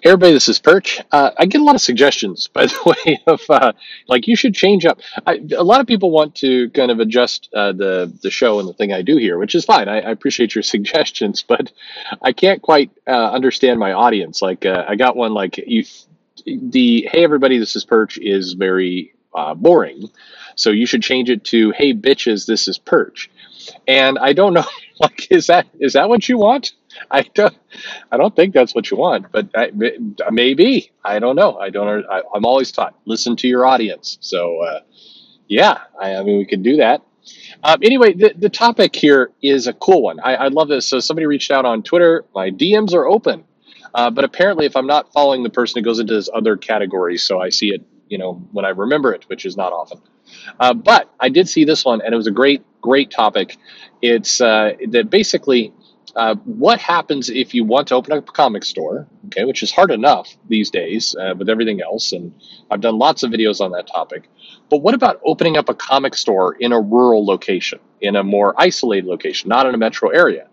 Hey everybody, this is Perch. I get a lot of suggestions, by the way, of like you should change up. A lot of people want to kind of adjust the show and the thing I do here, which is fine. I appreciate your suggestions, but I can't quite understand my audience. Like I got one like the hey everybody, this is Perch is very boring, so you should change it to hey bitches, this is Perch. And I don't know, like, is that what you want? I don't, I don't think that's what you want, but maybe I don't know. I don't. I'm always taught listen to your audience. So yeah, I mean we can do that. Anyway, the topic here is a cool one. I love this. So somebody reached out on Twitter. My DMs are open, but apparently, if I'm not following the person, it goes into this other category. So I see it, when I remember it, which is not often. But I did see this one, and it was a great topic. It's that basically what happens if you want to open up a comic store, okay, which is hard enough these days with everything else, and I've done lots of videos on that topic. But what about opening up a comic store in a rural location, in a more isolated location, not in a metro area?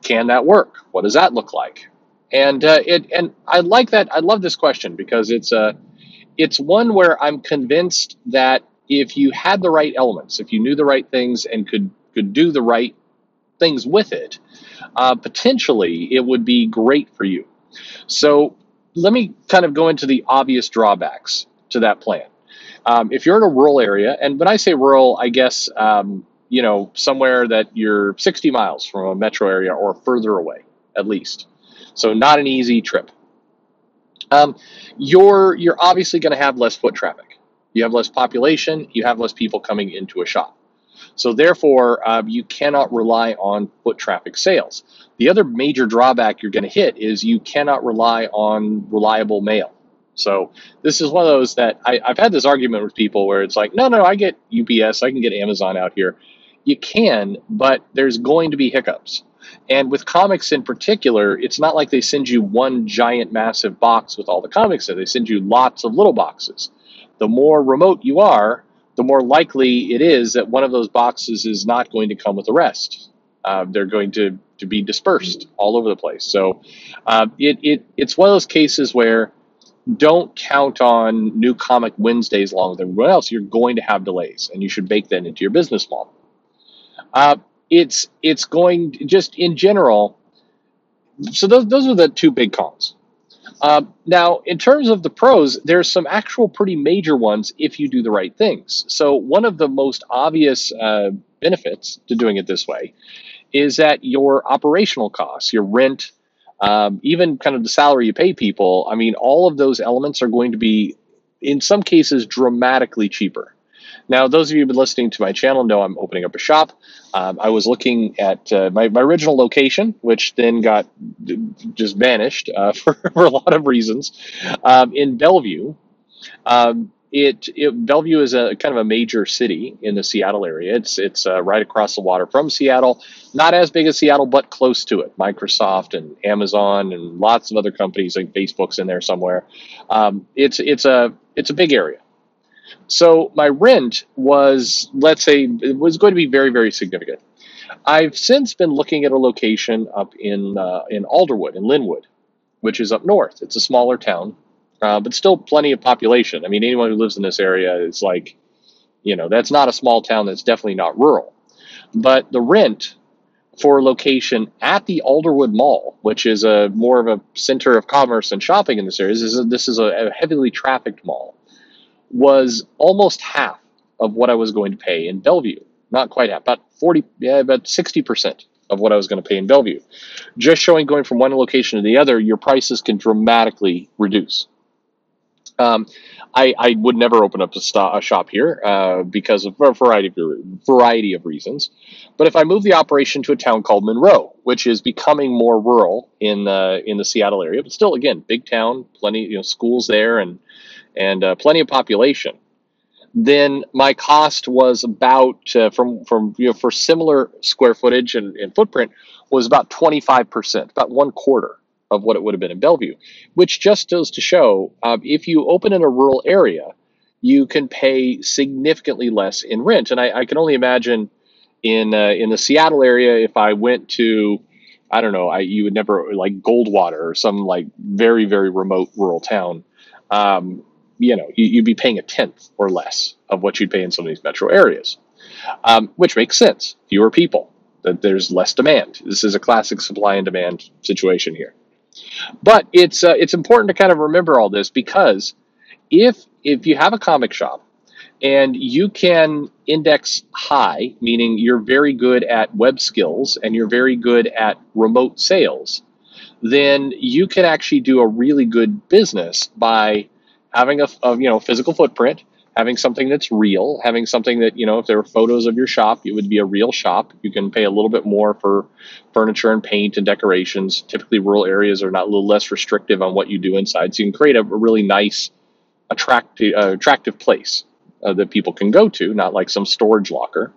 Can that work? What does that look like? And I like that. I love this question because it's one where I'm convinced that if you had the right elements, if you knew the right things and could do the right things with it, potentially it would be great for you. So let me kind of go into the obvious drawbacks to that plan. If you're in a rural area, and when I say rural, I guess somewhere that you're 60 miles from a metro area or further away, at least. So not an easy trip. You're obviously going to have less foot traffic. You have less population. You have less people coming into a shop. So therefore, you cannot rely on foot traffic sales. The other major drawback you're going to hit is you cannot rely on reliable mail. So this is one of those that I've had this argument with people where it's like, no, I get UPS, I can get Amazon out here. You can, but there's going to be hiccups. And with comics in particular, it's not like they send you one giant massive box with all the comics in it. They send you lots of little boxes. The more remote you are, the more likely it is that one of those boxes is not going to come with the rest. They're going to be dispersed all over the place. So it's one of those cases where don't count on new comic Wednesdays along with everyone else. You're going to have delays, and you should bake that into your business model. It's going just in general. So those are the two big cons. Now, in terms of the pros, there's some actual pretty major ones if you do the right things. So one of the most obvious benefits to doing it this way is that your operational costs, your rent, even kind of the salary you pay people, I mean, all of those elements are going to be, in some cases, dramatically cheaper. Now, those of you who've been listening to my channel know I'm opening up a shop. I was looking at my original location, which then got just vanished for a lot of reasons, in Bellevue. Bellevue is a kind of a major city in the Seattle area. It's right across the water from Seattle, not as big as Seattle, but close to it. Microsoft and Amazon and lots of other companies, like Facebook's in there somewhere. It's a big area. So my rent was, let's say, it was going to be very, very significant. I've since been looking at a location up in Alderwood, in Linwood, which is up north. It's a smaller town, but still plenty of population. I mean, anyone who lives in this area is like, that's not a small town. That's definitely not rural. But the rent for a location at the Alderwood Mall, which is a more of a center of commerce and shopping in this area, this is a heavily trafficked mall, was almost half of what I was going to pay in Bellevue. Not quite half, about 60% of what I was going to pay in Bellevue. Just showing going from one location to the other, your prices can dramatically reduce. I would never open up a shop here because of a variety of reasons. But if I move the operation to a town called Monroe, which is becoming more rural in the Seattle area, but still, again, big town, plenty, schools there, and plenty of population, then my cost was about for similar square footage and footprint was about 25%, about one quarter of what it would have been in Bellevue, which just goes to show if you open in a rural area, you can pay significantly less in rent. And I can only imagine in the Seattle area, if I went to I don't know, you would never like Goldwater or some like very, very remote rural town. Um, you'd be paying a tenth or less of what you'd pay in some of these metro areas, which makes sense. Fewer people, that there's less demand. This is a classic supply and demand situation here. But it's important to kind of remember all this, because if you have a comic shop and you can index high, meaning you're very good at web skills and you're very good at remote sales, then you can actually do a really good business by having a physical footprint, having something that's real, having something that, if there were photos of your shop, it would be a real shop. You can pay a little bit more for furniture and paint and decorations. Typically, rural areas are not a little less restrictive on what you do inside, so you can create a really nice, attractive place that people can go to, not like some storage locker.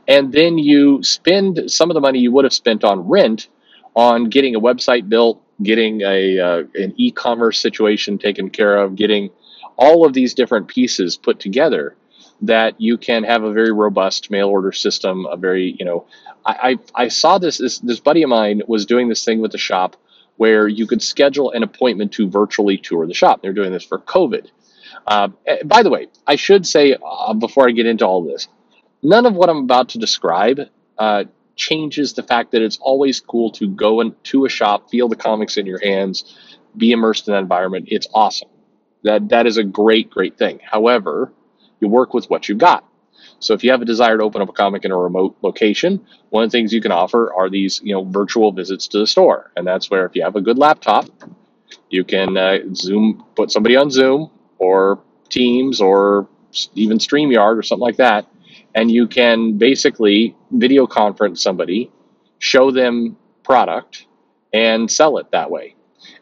And then you spend some of the money you would have spent on rent on getting a website built, getting an e-commerce situation taken care of, getting all of these different pieces put together, that you can have a very robust mail order system. A very, I saw this buddy of mine was doing this thing with the shop where you could schedule an appointment to virtually tour the shop. They're doing this for COVID. By the way, I should say, before I get into all this, none of what I'm about to describe changes the fact that it's always cool to go into a shop, feel the comics in your hands, be immersed in that environment. It's awesome. That is a great, great thing. However, you work with what you've got. So if you have a desire to open up a comic in a remote location, one of the things you can offer are these, virtual visits to the store. And that's where, if you have a good laptop, you can put somebody on Zoom or Teams or even StreamYard or something like that, and you can basically video conference somebody, show them product, and sell it that way.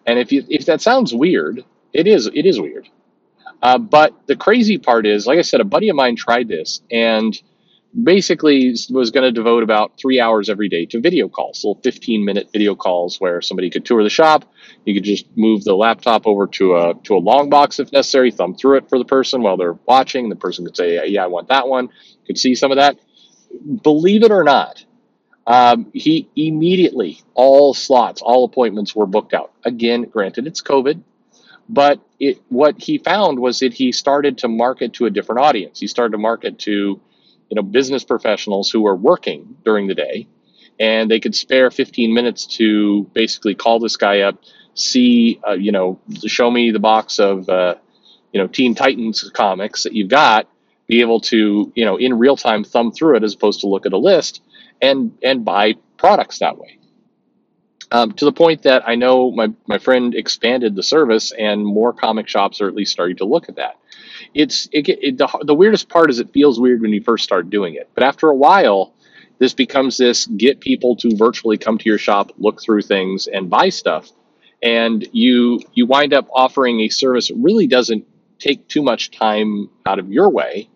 And if that sounds weird, it is weird. But the crazy part is, like I said, a buddy of mine tried this and basically was going to devote about 3 hours every day to video calls, little 15-minute video calls where somebody could tour the shop. You could just move the laptop over to a long box if necessary, thumb through it for the person while they're watching. The person could say, yeah, I want that one. Could see some of that. Believe it or not, he immediately, all slots, all appointments were booked out. Again, granted, it's COVID. But what he found was that he started to market to a different audience. He started to market to, business professionals who were working during the day, and they could spare 15 minutes to basically call this guy up, see, show me the box of, Teen Titans comics that you've got, be able to, in real time thumb through it as opposed to look at a list and buy products that way. To the point that I know my friend expanded the service, and more comic shops are at least starting to look at that. The weirdest part is it feels weird when you first start doing it, but after a while, this becomes this get people to virtually come to your shop, look through things, and buy stuff, and you wind up offering a service that really doesn't take too much time out of your way,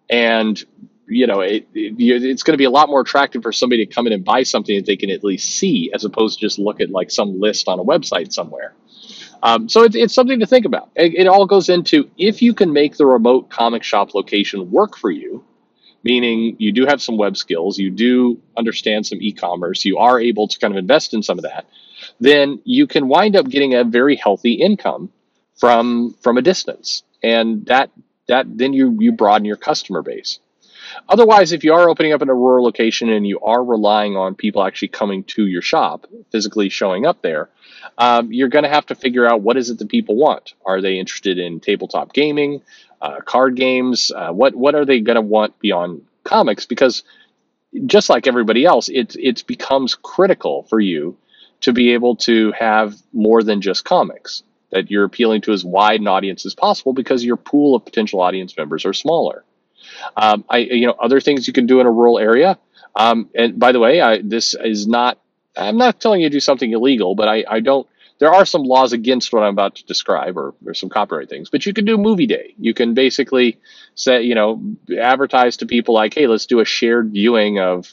and it's going to be a lot more attractive for somebody to come in and buy something that they can at least see, as opposed to just look at like some list on a website somewhere. So it's something to think about. It all goes into, if you can make the remote comic shop location work for you, meaning you do have some web skills, you do understand some e-commerce, you are able to kind of invest in some of that, then you can wind up getting a very healthy income from a distance, and that then you broaden your customer base. Otherwise, if you are opening up in a rural location and you are relying on people actually coming to your shop, physically showing up there, you're going to have to figure out, what is it that people want? Are they interested in tabletop gaming, card games? What are they going to want beyond comics? Because just like everybody else, it becomes critical for you to be able to have more than just comics, that you're appealing to as wide an audience as possible, because your pool of potential audience members are smaller. Other things you can do in a rural area. And by the way, I'm not telling you to do something illegal, but there are some laws against what I'm about to describe, or some copyright things, but you can do movie day. You can basically say, advertise to people like, hey, let's do a shared viewing of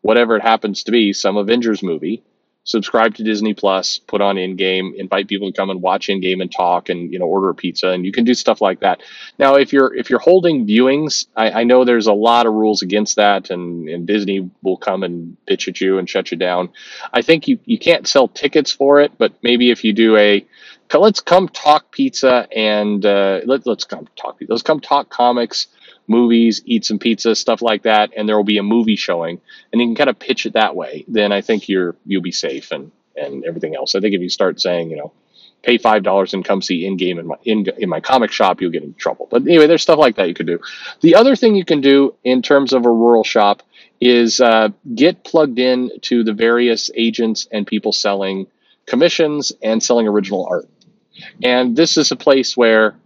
whatever it happens to be, some Avengers movie. subscribe to Disney Plus, put on in-game, invite people to come and watch in-game and talk, and order a pizza, and you can do stuff like that. Now, if you're holding viewings, I know there's a lot of rules against that, and Disney will come and bitch at you and shut you down. I think you can't sell tickets for it, but maybe if you do let's come talk pizza and let's come talk pizza. Let's come talk comics, movies, eat some pizza, stuff like that, and there will be a movie showing, and you can kind of pitch it that way. Then I think you'll be safe and everything else. I think if you start saying, pay $5 and come see in-game in my comic shop, you'll get in trouble. But anyway, there's stuff like that you could do. The other thing you can do in terms of a rural shop is get plugged in to the various agents and people selling commissions and selling original art. And this is a place where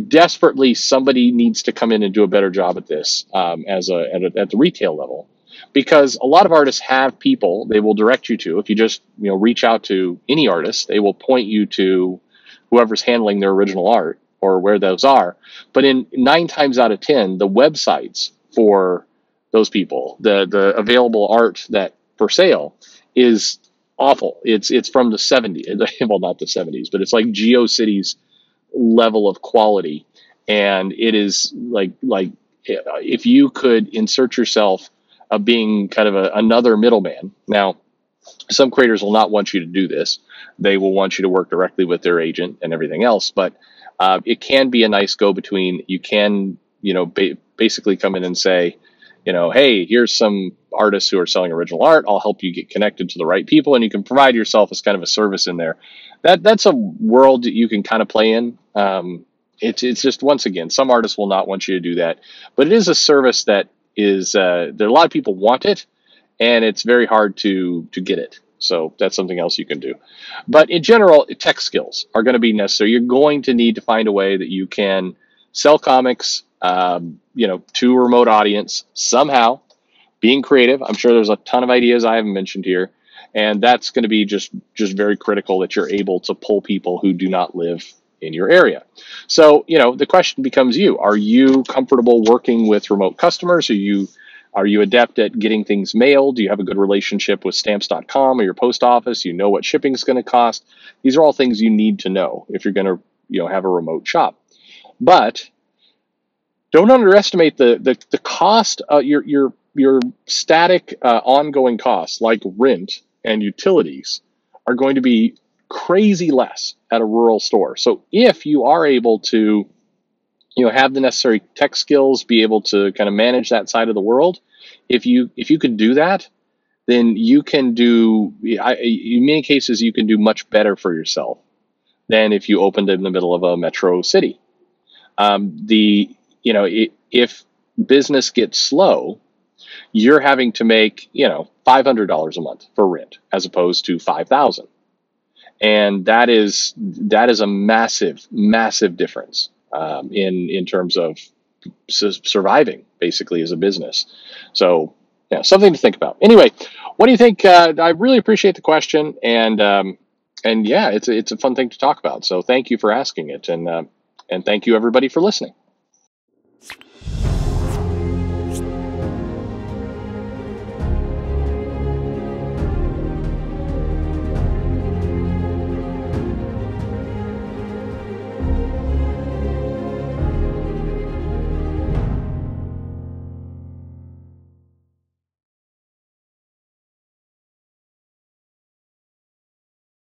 desperately somebody needs to come in and do a better job at this at the retail level, because a lot of artists have people they will direct you to. If you just reach out to any artist, they will point you to whoever's handling their original art or where those are. But in 9 times out of 10, the websites for those people, the available art that for sale is awful. It's from the 70s. Well, not the 70s, but it's like GeoCities level of quality. And it is like if you could insert yourself of being kind of another middleman. Now, some creators will not want you to do this. They will want you to work directly with their agent and everything else. But it can be a nice go-between. You can, basically come in and say, hey, here's some artists who are selling original art. I'll help you get connected to the right people, and you can provide yourself as kind of a service in there. That's a world that you can kind of play in. It's just, once again, some artists will not want you to do that, but it is a service that is there. A lot of people want it, and it's very hard to get it. So that's something else you can do. But in general, tech skills are going to be necessary. You're going to need to find a way that you can sell comics, to a remote audience somehow, being creative. I'm sure there's a ton of ideas I haven't mentioned here, and that's going to be just very critical that you're able to pull people who do not live in your area. So, the question becomes are you comfortable working with remote customers? Are you adept at getting things mailed? Do you have a good relationship with stamps.com or your post office? You know what shipping is going to cost. These are all things you need to know if you're going to have a remote shop. But don't underestimate the cost. Your static ongoing costs like rent and utilities are going to be crazy less at a rural store. So if you are able to have the necessary tech skills, be able to kind of manage that side of the world, if you can do that, then you can do, in many cases, you can do much better for yourself than if you opened in the middle of a metro city. If business gets slow, you're having to make, $500 a month for rent as opposed to $5,000. And that is a massive, massive difference in terms of surviving basically as a business. So something to think about. Anyway, what do you think? I really appreciate the question, and yeah, it's a fun thing to talk about. So thank you for asking it, and thank you everybody for listening.